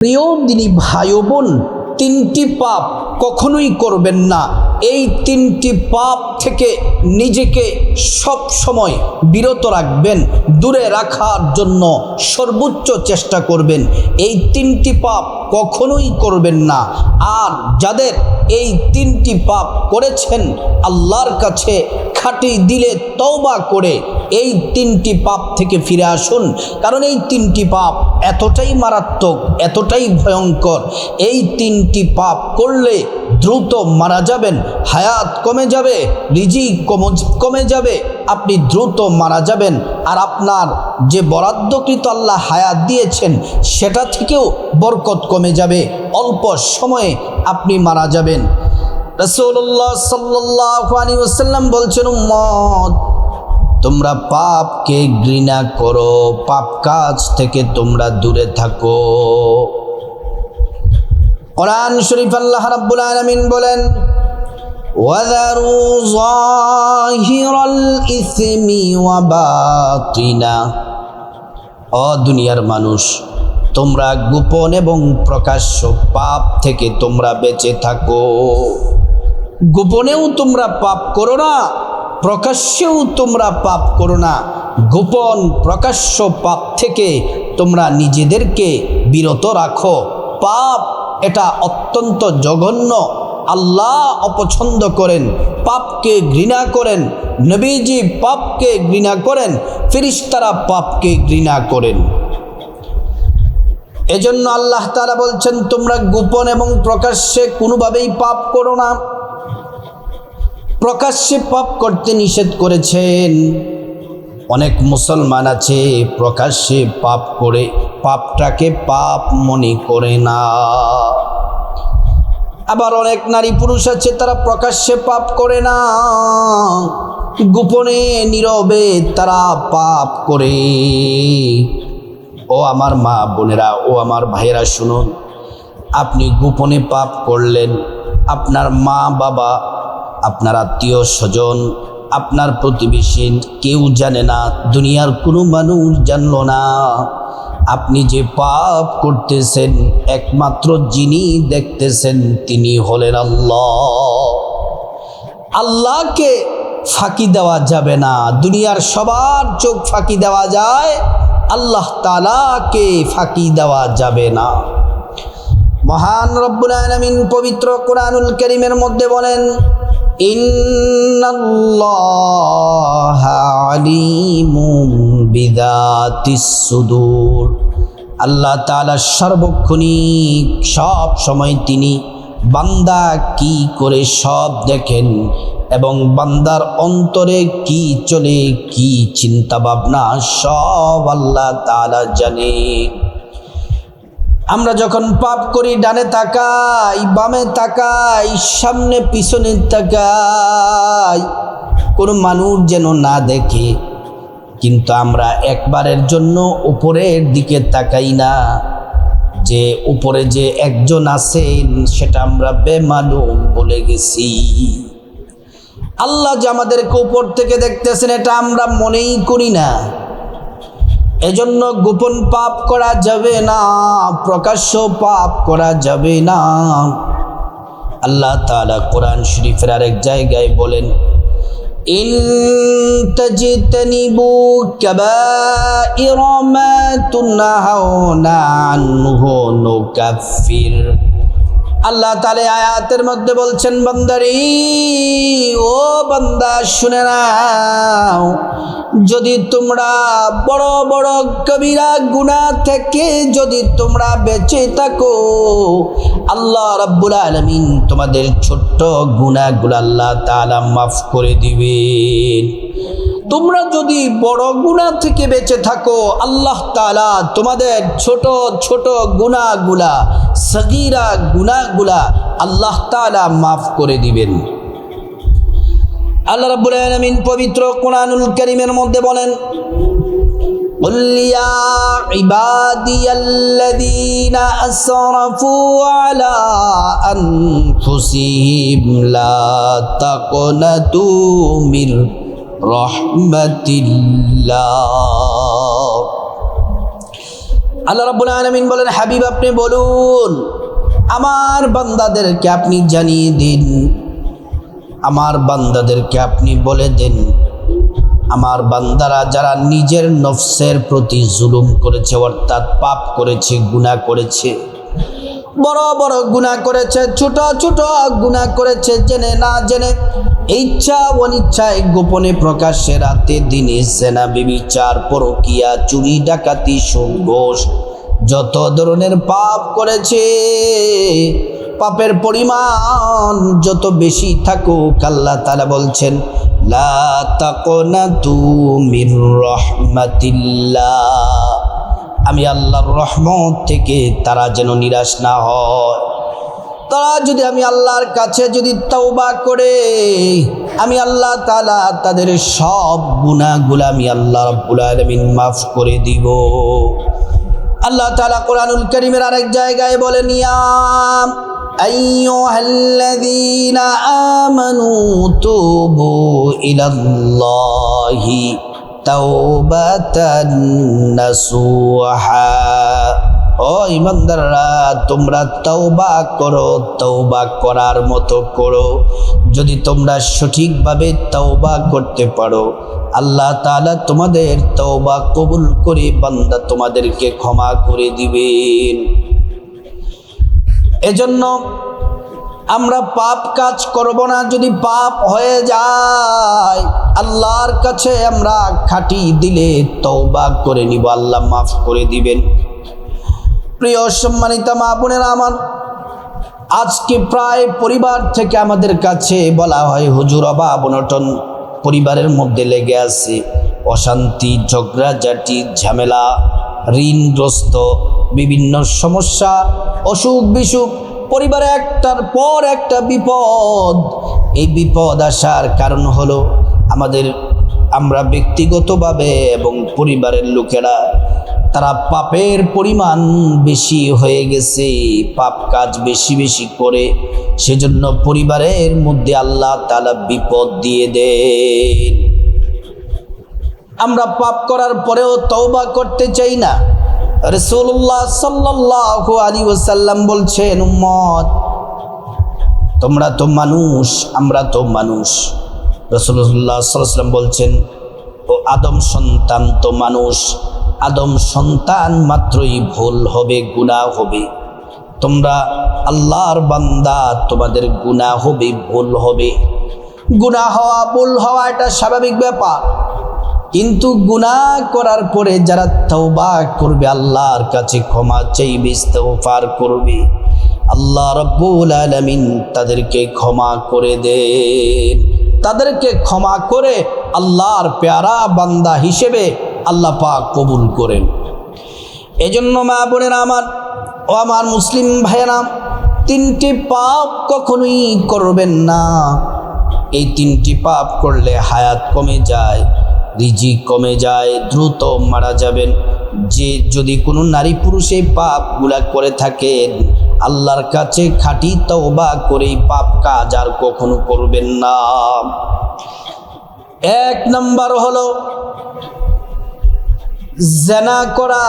প্রিয় দিনী ভাই ও বোন, তিনটি পাপ কখনোই করবেন না। এই তিনটি পাপ থেকে নিজেকে সব সময় বিরত রাখবেন, দূরে রাখার জন্য সর্বোচ্চ চেষ্টা করবেন। এই তিনটি পাপ কখনোই করবেন না। আর যাদের এই তিনটি পাপ করেছেন, আল্লাহর কাছে খাঁটি দিলে তওবা করে এই তিনটি পাপ থেকে ফিরে আসুন। কারণ এই তিনটি পাপ এতটাই মারাত্মক, এতটাই ভয়ঙ্কর। এই তিনটি পাপ করলে দ্রুত মারা যাবেন, হায়াত কমে যাবে, রিজিক কমে যাবে, আপনি দ্রুত মারা যাবেন। আর আপনার যে বরাদ্দকৃত আল্লাহ হায়াত দিয়েছেন সেটা থেকেও বরকত কমে যাবে, অল্প সময়ে আপনি মারা যাবেন। রাসূলুল্লাহ সাল্লাল্লাহু আলাইহি ওয়াসাল্লাম বলছেন, উম্মত তোমরা পাপকে ঘৃণা করো, পাপ কাজ থেকে তোমরা দূরে থাকো। কোরআন শরীফ আল্লাহ রাব্বুল আলামিন বলেন, ওয়াযারু যাহিরাল ইসমি ওয়া বাতিনা। ও দুনিয়ার মানুষ, তোমরা গোপন এবং প্রকাশ্য পাপ থেকে তোমরা বেঁচে থাকো। গোপনেও তোমরা পাপ করো না, প্রকাশ্যেও তোমরা পাপ করো না। গোপন প্রকাশ্য পাপ থেকে তোমরা নিজেদেরকে বিরত রাখো। পাপ এটা অত্যন্ত জঘন্য, আল্লাহ অপছন্দ করেন, পাপকে ঘৃণা করেন, নবীজি পাপকে ঘৃণা করেন, ফেরেশতারা পাপকে ঘৃণা করেন। এজন্য আল্লাহ তাআলা বলছেন, তোমরা গোপন এবং প্রকাশ্যে কোনোভাবেই পাপ করো না। প্রকাশ্যে পাপ করতে নিষেধ করেছেন। অনেক মুসলমান আছে প্রকাশ্যে পাপ করে পাপটাকে পাপ মনে করে না। আবার অনেক নারী পুরুষ আছে তারা প্রকাশ্যে পাপ করে না, গোপনে নীরবে তারা পাপ করে। ও আমার মা বোনেরা, ও আমার ভাইয়েরা, শুনুন, আপনি গোপনে পাপ করলেন, আপনার মা বাবা, আপনার আত্মীয় স্বজন, আপনার প্রতিবেশী কেউ জানে না, দুনিয়ার কোনো মানুষ জানলো না। আপনি যে পাপ করতেছেন একমাত্র যিনি দেখতেছেন তিনি হলেন আল্লাহ। আল্লাহকে ফাঁকি দেওয়া যাবে না। দুনিয়ার সবার চোখ ফাঁকি দেওয়া যায়, আল্লাহ তাআলাকে ফাঁকি দেওয়া যাবে না। মহান রব্বুল আলামিন পবিত্র কোরআনুল কারীমের মধ্যে বলেন, ইন্নাল্লাহা আলিমুম বিযাতিস সুদূর। আল্লাহ তাআলা সার্বক্ষণিক সব সময় তিনি বান্দা কি করে সব দেখেন এবং বান্দার অন্তরে কি চলে, কি চিন্তা ভাবনা, সব আল্লাহ তাআলা জানে। আমরা যখন পাপ করি ডানে তাকাই, বামে তাকাই, সামনে পিছনে তাকাই, কোনো মানুষ যেন না দেখে, কিন্তু আমরা একবারের জন্য উপরের দিকে তাকাই না, যে উপরে যে একজন আছেন সেটা আমরা বেমালুম বলে গেছি। আল্লাহ যে আমাদেরকে উপর থেকে দেখতেছেন এটা আমরা মনেই করি না। এজন্য গোপন পাপ করা যাবে না, প্রকাশ্য পাপ করা যাবে না। আল্লাহ তাআলা কোরআন শরীফের আরেক জায়গায় বলেন, ইন তাজতানিবু কাবাইরা মা তুনহাউনা আনহু নুকাফির। আল্লাহ তাআলা আয়াতের মধ্যে বলছেন, বান্দারে, ও বান্দা শুনে নাও, যদি তোমরা বড় বড় কবিরা গুনাহ থেকে যদি তোমরা বেঁচে থাকো, আল্লাহ রাব্বুল আলামিন তোমাদের ছোট্ট গুনাহগুলো আল্লাহ তাআলা মাফ করে দিবেন। তোমরা যদি বড় গুনাহ থেকে বেঁচে থাকো, আল্লাহ তাআলা তোমাদের ছোট ছোট গুনাহগুলা, সগীরা গুনাহগুলা আল্লাহ তাআলা মাফ করে দিবেন। আল্লাহ রাব্বুল আলামিন পবিত্র কোরআনুল কারীমের মধ্যে বলেন, قل يا عبادي الذين أسرفوا على أنفسهم لا تقنطوا من رحمة الله। আল্লাহ রাব্বুল আলামিন বলেন, হাবিব আপনি বলুন, আমার বান্দাদেরকে আপনি জানিয়ে দিন, আমার বান্দাদেরকে আপনি বলে দেন, আমার বান্দারা যারা নিজের নফসের প্রতি জুলুম করেছে, অর্থাৎ পাপ করেছে, গুনাহ করেছে, বড় বড় গুনাহ করেছে, ছোট ছোট গুনাহ করেছে, জেনে না জেনে, ইচ্ছা অনিচ্ছায়, গোপনে প্রকাশ্যে, রাতে দিনে, জেনা, ব্যভিচার, পরকীয়া, চুরি, ডাকাতি, সুদ, ঘুষ, যত ধরনের পাপ করেছে, পাপের পরিমাণ যত বেশি থাকুক, আল্লাহ তাআলা বলছেন, লা তাকনাতু মির রাহমাতিল্লাহ, আমি আল্লাহর রহমত থেকে তারা যেন নিরাশ না হয়। তারা যদি আমি আল্লাহর কাছে যদি তওবা করে, আমি আল্লাহ তাআলা তাদের সব গুনাহগুলো আমি আল্লাহ রাব্বুল আলামিন মাফ করে দিব। আল্লাহ তাআলা কোরআনুল কারীমের আরেক জায়গায় বলেন, ইয়া আইয়ুহাল্লাযীনা আমানু তুবু ইলাল্লাহি তাওবাতান নাসুহা, ও ইমানদাররা তোমরা তওবা করো, তওবা করার মতো করো। যদি তোমরা সঠিকভাবে তওবা করতে পারো, আল্লাহ তাআলা তোমাদের তওবা কবুল করে বান্দা তোমাদেরকে ক্ষমা করে দিবেন। এজন্য আমরা পাপ কাজ করব না। যদি পাপ হয়ে যায়, আল্লাহর কাছে আমরা খাটি দিলে তওবা করে নিব, আল্লাহ মাফ করে দিবেন। প্রিয় সম্মানিতা মা বোনেরা আমার, আজকে প্রায় পরিবার থেকে আমাদের কাছে বলা হয়, হুজুর অভাব অনটন পরিবারের মধ্যে লেগে আছে, অশান্তি, ঝগড়াঝাটি, ঝামেলা, ঋণগ্রস্ত, বিভিন্ন সমস্যা, অসুখ বিসুখ, পরিবারে একটার পর একটা বিপদ। এই বিপদ আসার কারণ হলো আমরা ব্যক্তিগতভাবে এবং পরিবারের লোকেরা তারা পাপের পরিমাণ বেশি হয়ে গেছে, পাপ কাজ বেশি বেশি করে, সেজন্য পরিবারের মধ্যে আল্লাহ তাআলা বিপদ দিয়ে দেন। আমরা পাপ করার পরেও তওবা করতে চাই না। রাসূলুল্লাহ সাল্লাল্লাহু আলাইহি ওয়াসাল্লাম বলছেন, উম্মত তোমরা তো মানুষ, আমরা তো মানুষ। রাসূলুল্লাহ সাল্লাল্লাহু আলাইহি ওয়াসাল্লাম বলছেন, ও আদম সন্তান তো মানুষ, আদম সন্তান মাত্রই ভুল হবে, গুনাহ হবে। তোমরা আল্লাহর বান্দা, তোমাদের গুনাহ হবে, ভুল হবে। গুনাহ হওয়া, ভুল হওয়া এটা স্বাভাবিক ব্যাপার, কিন্তু গুনাহ করার পরে যারা তওবা করবে, আল্লাহর কাছে ক্ষমা চাইবে, ইস্তিগফার করবে, আল্লাহ রাব্বুল আলামিন তাদেরকে ক্ষমা করে দেন। তাদেরকে ক্ষমা করে আল্লাহর পেয়ারা বান্দা হিসেবে আল্লাহ পাক কবুল করেন। এজন্য মা বোনেরা আমার, ও আমার মুসলিম ভাইয়েরা, তিনটি পাপ কখনোই করবেন না। এই তিনটি পাপ করলে হায়াত কমে যায়, রিজিক কমে যায়, দ্রুত মারা যাবেন। যদি কোনো নারী পুরুষ এই পাপগুলা করে থাকেন, আল্লাহর কাছে খাঁটি তওবা করে এই পাপ কাজ আর কখনো করবেন না। এক নাম্বার হলো জিনা করা।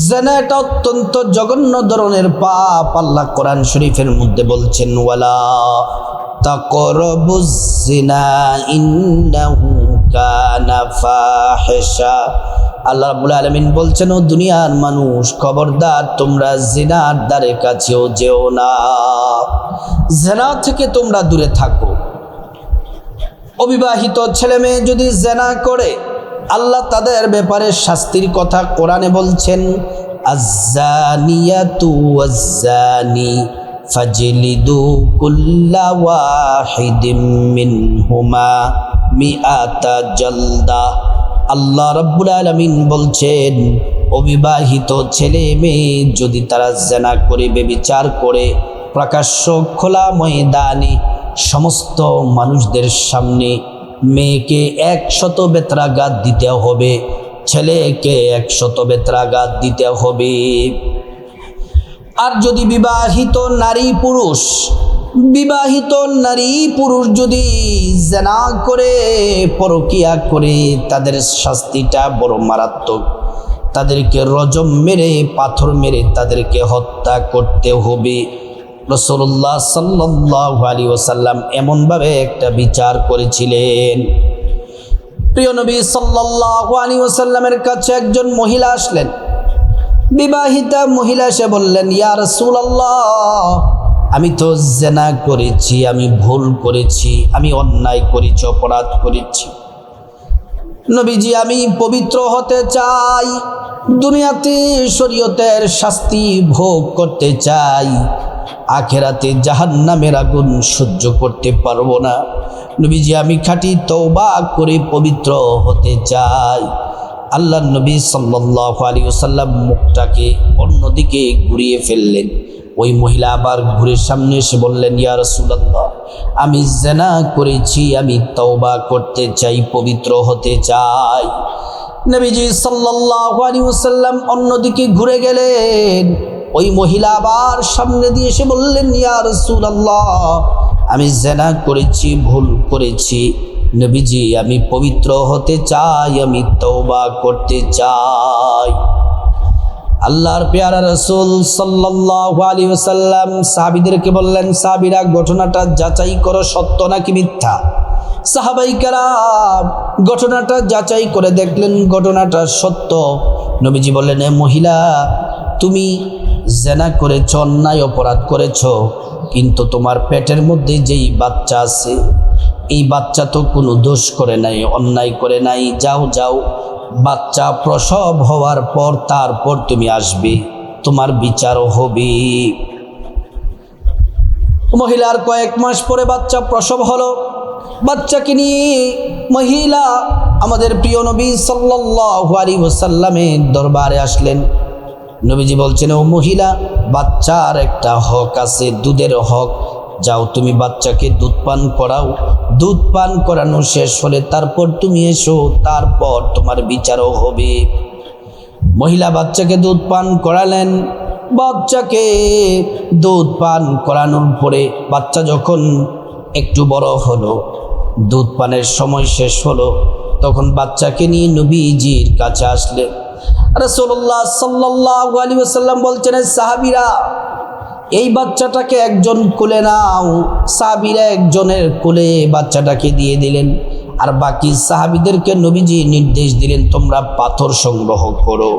জিনা এটা অত্যন্ত জঘন্য ধরনের পাপ। আল্লাহ কোরআন শরীফের মধ্যে বলছেন, ওয়ালা তাকরাবুজ জিনা ইন্নাহু কানা ফাহিশা। আল্লাহ রাব্বুল আলামিন বলছেন, ও দুনিয়ার মানুষ, খবরদার তোমরা জিনার দ্বারে কাছেও যেও না, জিনা থেকে তোমরা দূরে থাকো। অবিবাহিত ছেলে মেয়ে যদি জিনা করে, আল্লাহ তাদের ব্যাপারে শাস্তির কথা কোরআনে বলছেন, আয-যানিয়াতু ওয়াজ-যানি ফাজলিদু কুল্লা ওয়াহিদিম মিনহুমা মিআতা জালদা। আল্লাহ রাব্বুল আলামিন বলছেন, অবিবাহিত ছেলে মেয়ে যদি তারা জিনা করে, ব্যভিচার করে, প্রকাশ্য খোলা ময়দানে সমস্ত মানুষদের সামনে মেয়েকে 100 বেত্রাঘাত দিতে হবে, ছেলেকে 100 বেত্রাঘাত দিতে হবে। আর যদি বিবাহিত নারী পুরুষ যদি জিনা করে, পরকীয়া করে, তাদের শাস্তিটা বড় মারাত্মক। তাদেরকে রজম মেরে পাথর মেরে তাদেরকে হত্যা করতে হবে। রাসূলুল্লাহ সাল্লাল্লাহু আলাইহি ওয়াসাল্লাম এমনভাবে একটা বিচার করেছিলেন। প্রিয় নবী সাল্লাল্লাহু আলাইহি ওয়াসাল্লামের কাছে একজন মহিলা আসলেন, বিবাহিতা মহিলা। সে বললেন, ইয়া রাসূলুল্লাহ, আমি তো জিনা করেছি, আমি ভুল করেছি, আমি অন্যায় করেছি, অপরাধ করেছি। নবীজি, আমি পবিত্র হতে চাই, দুনিয়াতে শরীয়তের শাস্তি ভোগ করতে চাই, আখেরাতে জাহান্নামের আগুন সহ্য করতে পারবো না। নবীজি, আমি খাঁটি তওবা করে পবিত্র হতে চাই। আল্লাহর নবী সাল্লাল্লাহু আলাইহি ওয়াসাল্লাম মুখটাকে অন্যদিকে ঘুরিয়ে ফেললেন। ওই মহিলা আবার ঘুরে সামনে এসে বললেন, ইয়া রাসূলুল্লাহ, আমি জিনা করেছি, আমি তওবা করতে চাই, পবিত্র হতে চাই। নবীজি সাল্লাল্লাহু আলাইহি ওয়াসাল্লাম অন্যদিকে ঘুরে গেলেন। ওই মহিলা আবার সামনে দিয়ে এসে বললেন, ইয়া রাসূলুল্লাহ, আমি জিনা করেছি, ভুল করেছি। নবীজি, আমি পবিত্র হতে চাই, আমি তওবা করতে চাই। আল্লাহর পেয়ারা রাসূল সাল্লাল্লাহু আলাইহি ওয়াসাল্লাম সাহাবীদেরকে বললেন, সাহাবীরা ঘটনাটা যাচাই করো, সত্য নাকি মিথ্যা। সাহাবাই কেরাম ঘটনাটা যাচাই করে দেখলেন ঘটনাটা সত্য। নবীজি বললেন, এ মহিলা, তুমি জিনা করেছ, অন্যায় অপরাধ করেছ, কিন্তু তোমার পেটের মধ্যে যেই বাচ্চা আছে, এই বাচ্চা তো কোনো দোষ করে নাই, অন্যায় করে নাই। যাও যাও, বাচ্চা প্রসব হওয়ার পর তারপর তুমি আসবে, তোমার বিচারও হবে। মহিলার কয়েক মাস পরে বাচ্চা প্রসব হলো। বাচ্চাকে নিয়ে মহিলা আমাদের প্রিয় নবী সাল্লাল্লাহু আলাইহি ওয়াসাল্লামের দরবারে আসলেন। নবীজি বলছেন, ও মহিলা, বাচ্চার একটা হক আছে, দুধের হক। যাও, তুমি বাচ্চাকে দুধ পান করাও। দুধ পান করানো শেষ হলে তারপর তুমি এসো, তারপর তোমার বিচারও হবে। মহিলা বাচ্চাকে দুধ পান করালেন। বাচ্চাকে দুধ পান করানোর পরে বাচ্চা যখন একটু বড় হলো, দুধ পানের সময় শেষ হলো, তখন বাচ্চাকে নিয়ে নবীজির কাছে আসলেন। রাসূলুল্লাহ সাল্লাল্লাহু আলাইহি ওয়াসাল্লাম বলছেন, সাহাবীরা, এই বাচ্চাটাকে একজন কোলে নাও। সাহাবীরা একজনের কোলে বাচ্চাটাকে দিয়ে দিলেন। আর বাকি সাহাবীদেরকে নবীজি নির্দেশ দিলেন, তোমরা পাথর সংগ্রহ করো,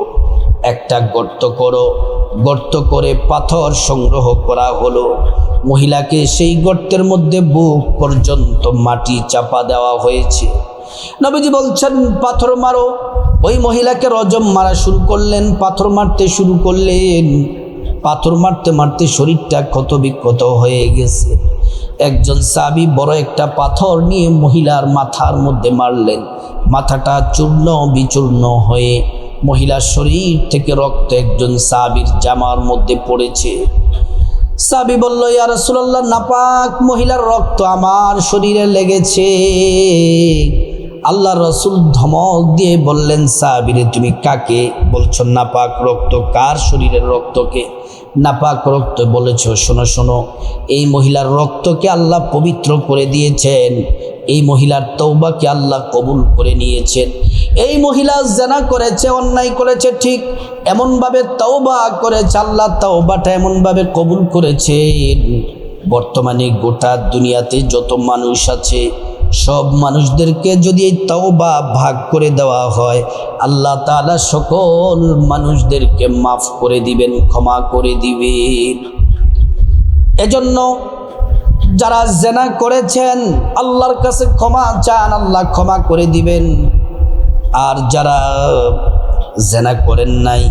একটা গর্ত করো। গর্ত করে পাথর সংগ্রহ করা হলো। মহিলাকে সেই গর্তের মধ্যে বুক পর্যন্ত মাটি চাপা দেওয়া হয়েছে। নবীজি বলছেন, পাথর মারো। ওই মহিলাকে রজম মারা শুরু করলেন, পাথর মারতে শুরু করলেন। পাথর মারতে মারতে শরীরটা ক্ষত বিক্ষত হয়ে গেছে। একজন সাহাবী বড় একটা পাথর নিয়ে মহিলার মাথার মধ্যে মারলেন। মাথাটা চূর্ণ বিচূর্ণ হয়ে মহিলার শরীর থেকে রক্ত একজন সাহাবীর জামার মধ্যে পড়েছে। সাহাবী বলল, ইয়া রাসূলুল্লাহ, নাপাক মহিলার রক্ত আমার শরীরে লেগেছে। আল্লাহ রসুল ধমক দিয়ে বললেন, সাহাবীরে, তুমি কাকে বলছো নাপাক রক্ত? কার শরীরের রক্তকে নাপাক রক্ত বলেছ? শোনো শোনো, এই মহিলার রক্তকে আল্লাহ পবিত্র করে দিয়েছেন। এই মহিলার তওবাকে আল্লাহ কবুল করে নিয়েছেন। এই মহিলা জিনা করেছে, অন্যায় করেছে, ঠিক এমনভাবে তওবা করেছে, আল্লাহ তওবাটা এমনভাবে কবুল করেছেন। বর্তমানে গোটা দুনিয়াতে যত মানুষ আছে, সব মানুষদেরকে যদি এই তওবা ভাগ করে দেওয়া হয়, আল্লাহ তাআলা সকল মানুষদেরকে মাফ করে দিবেন, ক্ষমা করে দিবেন। এজন্য যারা জিনা করেছেন আল্লাহর কাছে ক্ষমা চান, আল্লাহ ক্ষমা করে দিবেন। আর যারা জিনা করেন নাই,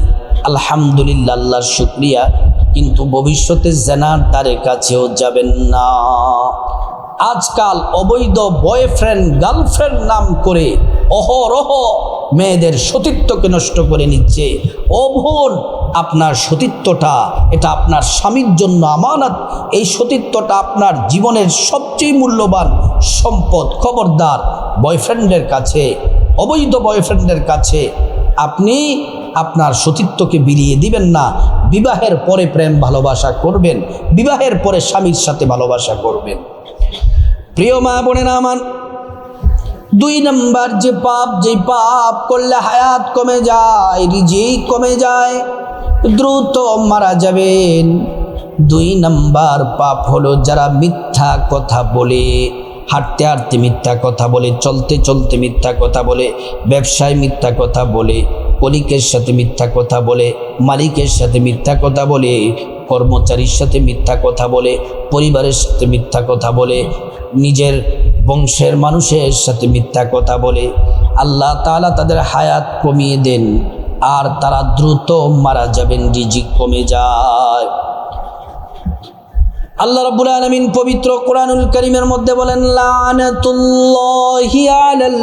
আলহামদুলিল্লাহ, আল্লাহর শুকরিয়া, কিন্তু ভবিষ্যতে জিনার দ্বারে কাছেও যাবেন না। আজকাল অবৈধ বয়ফ্রেন্ড গার্লফ্রেন্ড নাম করে অহরহ মেয়েদের সতীত্বকে নষ্ট করে নিচ্ছে। ও বোন, আপনার সতীত্বটা এটা আপনার স্বামীর জন্য আমানত। এই সতীত্বটা আপনার জীবনের সবচেয়ে মূল্যবান সম্পদ। খবরদার, বয়ফ্রেন্ডের কাছে, অবৈধ বয়ফ্রেন্ডের কাছে আপনি আপনার সতীত্বকে বিলিয়ে দিবেন না। বিবাহের পরে প্রেম ভালোবাসা করবেন, বিবাহের পরে স্বামীর সাথে ভালোবাসা করবেন। প্রিয় মা বোনেরা আমার, 2 নাম্বার যে পাপ করলে হায়াত কমে যায়, রিজিক কমে যায়, দ্রুত মারা যাবেন। 2 নাম্বার পাপ হলো যারা মিথ্যা কথা বলে, হাঁটতে হাঁটতে মিথ্যা কথা বলে, চলতে চলতে মিথ্যা কথা বলে, ব্যবসায় মিথ্যা কথা বলে, কলিকের সাথে মিথ্যা কথা বলে, মালিকের সাথে মিথ্যা কথা বলে, কর্মচারীর সাথে মিথ্যা কথা বলে, পরিবারের সাথে মিথ্যা কথা বলে, নিজের বংশের মানুষের সাথে মিথ্যা কথা বলে। আল্লাহ তাআলা তাদের হায়াত কমিয়ে দেন আর তারা দ্রুত মারা যাবেন, রিজিক কমে যায়। আল্লাহ রাব্বুল আলামিন পবিত্র কোরআনুল কারীমের মধ্যে বলেন, লানাতুল্লাহি আলাল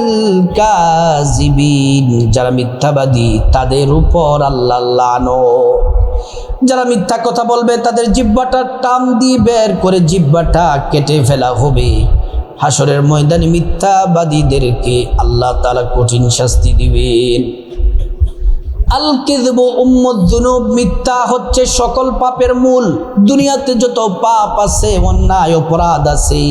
কাযিবিন, যারা মিথ্যাবাদী তাদের উপর আল্লাহর লানত। যারা মিথ্যা কথা বলবে তাদের জিহ্বাটা টান দিয়ে বের করে জিহ্বাটা কেটে ফেলা হবে। হাসরের ময়দানে মিথ্যাবাদীদেরকে আল্লাহ তাআলা কঠিন শাস্তি দিবেন। আল কিযবু উম্মুয যুনুব, মিথ্যা হচ্ছে সকল পাপের মূল। দুনিয়াতে যত পাপ আছে, অন্যায় অপরাধ আছে,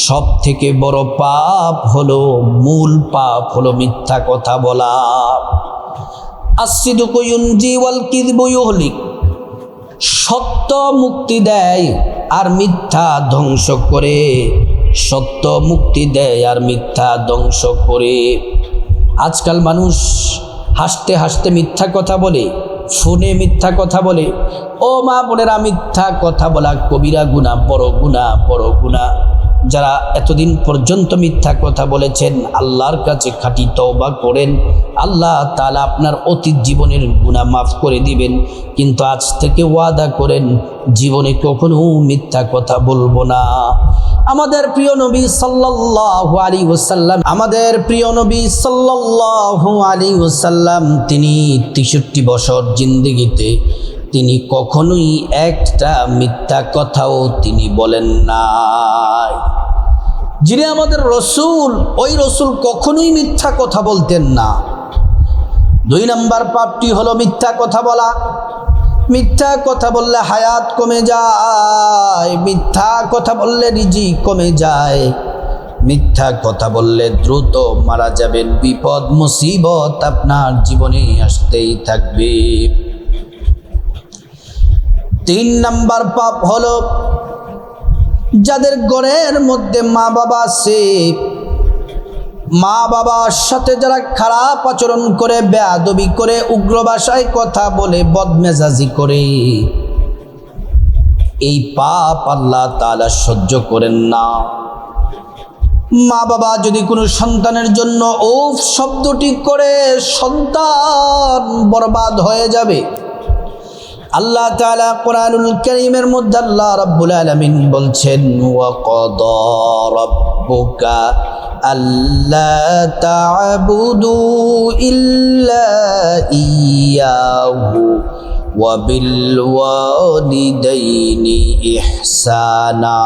সব থেকে বড় পাপ হলো, মূল পাপ হলো মিথ্যা কথা বলা। as-sidqu yunji wal kidhbu yuhlik, সত্য মুক্তি দেয় আর মিথ্যা ধ্বংস করে। সত্য মুক্তি দেয় আর মিথ্যা ধ্বংস করে। আজকাল মানুষ হাসতে হাসতে মিথ্যা কথা বলে, ফোনে মিথ্যা কথা বলে। ও মা বোনেরা, মিথ্যা কথা বলা কবিরা গুনাহ, বড় গুনাহ, বড় গুনাহ। যারা এতদিন পর্যন্ত মিথ্যা কথা বলেছেন, আল্লাহর কাছে খাঁটি তওবা করেন, আল্লাহ তাআলা আপনার অতীত জীবনের গুনাহ মাফ করে দিবেন। কিন্তু আজ থেকে ওয়াদা করেন, জীবনে কখনো মিথ্যা কথা বলবো না। আমাদের প্রিয় নবী সাল্লাল্লাহু আলাইহি ওয়াসাল্লাম, আমাদের প্রিয় নবী সাল্লাল্লাহু আলাইহি ওয়াসাল্লাম, তিনি 63 বছর জিন্দেগিতে তিনি কখনোই একটা মিথ্যা কথাও তিনি বলেন নাই। যিনি আমাদের রসূল, ওই রসূল কখনোই মিথ্যা কথা বলতেন না। 2 নাম্বার পাপটি হলো মিথ্যা কথা বলা। মিথ্যা কথা বললে হায়াত কমে যায়, মিথ্যা কথা বললে রিজিক কমে যায়, মিথ্যা কথা বললে দ্রুত মারা যাবেন। বিপদ মুসিবত আপনার জীবনে আসতেই থাকবে। 3 নাম্বার পাপ হলো যাদের ঘরের মধ্যে মা বাবা আছে, মা বাবার সাথে যারা খারাপ আচরণ করে, বেয়াদবি করে, উগ্র ভাষায় কথা বলে, বদমেজাজি করে, এই পাপ আল্লাহ তাআলা সহ্য করেন না। মা বাবা যদি কোনো সন্তানের জন্য উফ শব্দটি করে, সন্তান বরবাদ হয়ে যাবে। আল্লাহ তাআলা কোরআনুল কারীমের মধ্যে আল্লাহ রাব্বুল আলামিন বলছেন, ওয়া ক্বাদা রাব্বুকা আল্লা তা'বুদু ইল্লা ইয়্যাহু ওয়া বিল ওয়ালিদাইনি ইহসানা।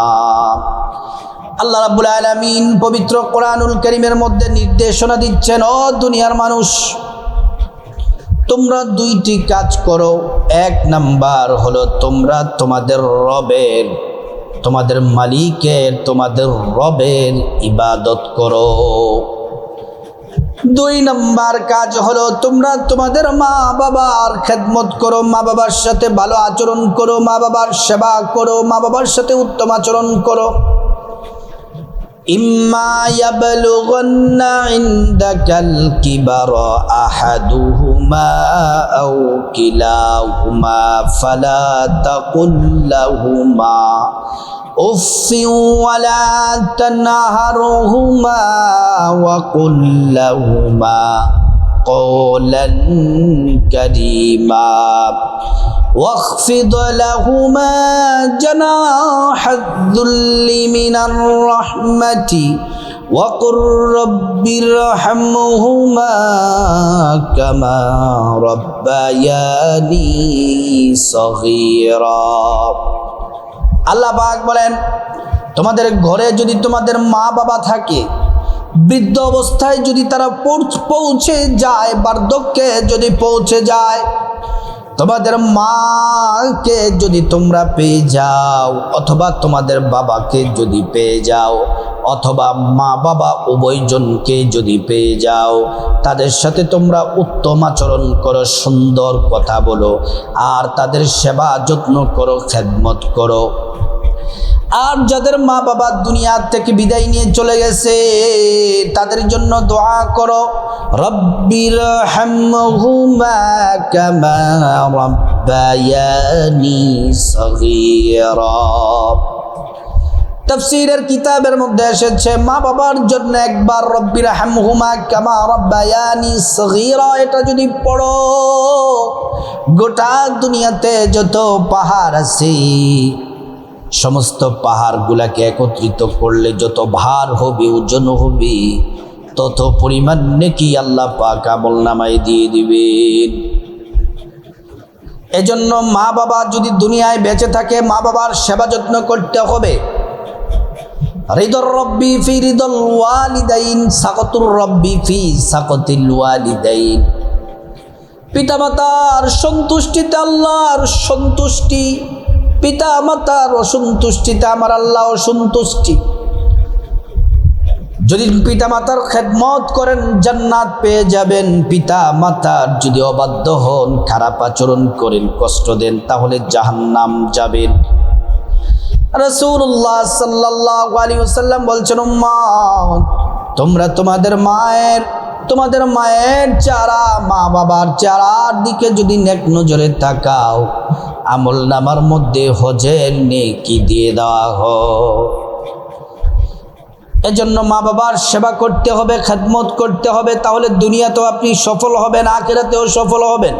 আল্লাহ রাব্বুল আলামিন পবিত্র কোরআনুল কারীমের মধ্যে নির্দেশনা দিচ্ছেন, ও দুনিয়ার মানুষ, তোমরা 2টি কাজ করো। 1 নাম্বার হলো তোমরা তোমাদের রবের, তোমাদের মালিকের, তোমাদের রবের ইবাদত করো। 2 নাম্বার কাজ হলো তোমরা তোমাদের মা বাবার খেদমত করো, মা বাবার সাথে ভালো আচরণ করো, মা বাবার সেবা করো, মা বাবার সাথে উত্তম আচরণ করো। ইম্মা ইয়াবলুগান্না ইনদাকাল কিবারা আহাদুহুমা আও কিলাহুমা ফালা তাকুল লাহুমা উফফিন ওয়ালা তানহারহুমা ওয়া কুল লাহুমা কওলান কারীমা واخفض لهما جناح الذل من الرحمة وقل رب ارحمهما كما ربياني صغيرا। আল্লাহ পাক বলেন, তোমাদের ঘরে যদি তোমাদের মা বাবা থাকে, বৃদ্ধ অবস্থায় যদি তারা পৌঁছে যায়, বার্ধক্যে যদি পৌঁছে যায়, তোমাদের মাকে যদি তোমরা পেয়ে যাও অথবা তোমাদের বাবাকে যদি পেয়ে যাও, অথবা মা বাবা উভয়জনকে যদি পেয়ে যাও, তাদের সাথে তোমরা উত্তম আচরণ করো, সুন্দর কথা বলো, আর তাদের সেবা যত্ন করো, খেদমত করো। আর যাদের মা বাবা দুনিয়া থেকে বিদায় নিয়ে চলে গেছে, তাদের জন্য দোয়া করো, রব্বিরহামহুমা কামা রাব্বায়ানি সগীরা। তাফসীরের কিতাবের মধ্যে এসেছে মা বাবার জন্য একবার রব্বিরহামহুমা কামা রাব্বায়ানি সগীরা এটা যদি পড়ো, গোটা দুনিয়াতে যত পাহাড় আছে সমস্ত পাহাড়গুলাকে একত্রিত করলে যত ভার হবে, ওজন হবে, তত পরিমাণ নেকি আল্লাহ পাক আমলনামায় দিয়ে দিবেন। এজন্য মা বাবা যদি দুনিয়ায় বেঁচে থাকে, মা বাবার সেবা যত্ন করতে হবে। রিদর রব্বি ফি রিদল ওয়ালিদাইন, সাকতুর রব্বি ফি সাকতিল ওয়ালিদাইন। পিতামাতার সন্তুষ্টিতে আল্লাহর সন্তুষ্টি, পিতা মাতার অসন্তুষ্টিতে আমার আল্লাহ অসন্তুষ্টি। যদি পিতা মাতার খেদমত করেন জান্নাত পেয়ে যাবেন, পিতা মাতার যদি অবাধ্য হন, খারাপ আচরণ করেন, কষ্ট দেন, তাহলে জাহান্নাম যাবেন। রাসূলুল্লাহ সাল্লাল্লাহু আলাইহি ওয়াসাল্লাম বলছেন, উম্মত তোমরা তোমাদের মায়ের চেহারা, মা বাবার চেহারার দিকে যদি নেক নজরে তাকাও, আমল নামার মধ্যে হজের নেকি দিয়ে দেওয়া হয়। এজন্য মা বাবার সেবা করতে হবে, খেদমত করতে হবে, তাহলে দুনিয়াতেও আপনি সফল হবেন, আখিরাতেও সফল হবেন।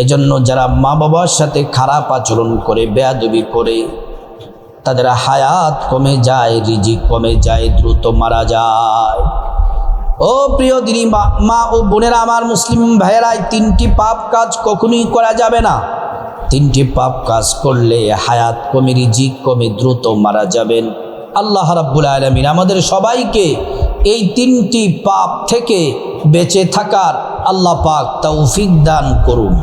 এজন্য যারা মা বাবার সাথে খারাপ আচরণ করে, বেয়াদবি করে, তাদের হায়াত কমে যায়, রিজিক কমে যায়, দ্রুত মারা যায়। ও প্রিয় দিনী মা ও বোনেরা, আমার মুসলিম ভাইয়েরা, তিনটি পাপ কাজ কখনোই করা যাবে না। তিনটি পাপ কাজ করলে হায়াত কমে, রিজিক কমে, দ্রুত মারা যাবেন। আল্লাহ রাব্বুল আলামিন আমাদের সবাইকে এই তিনটি পাপ থেকে বেঁচে থাকার আল্লাহ পাক তৌফিক দান করুন।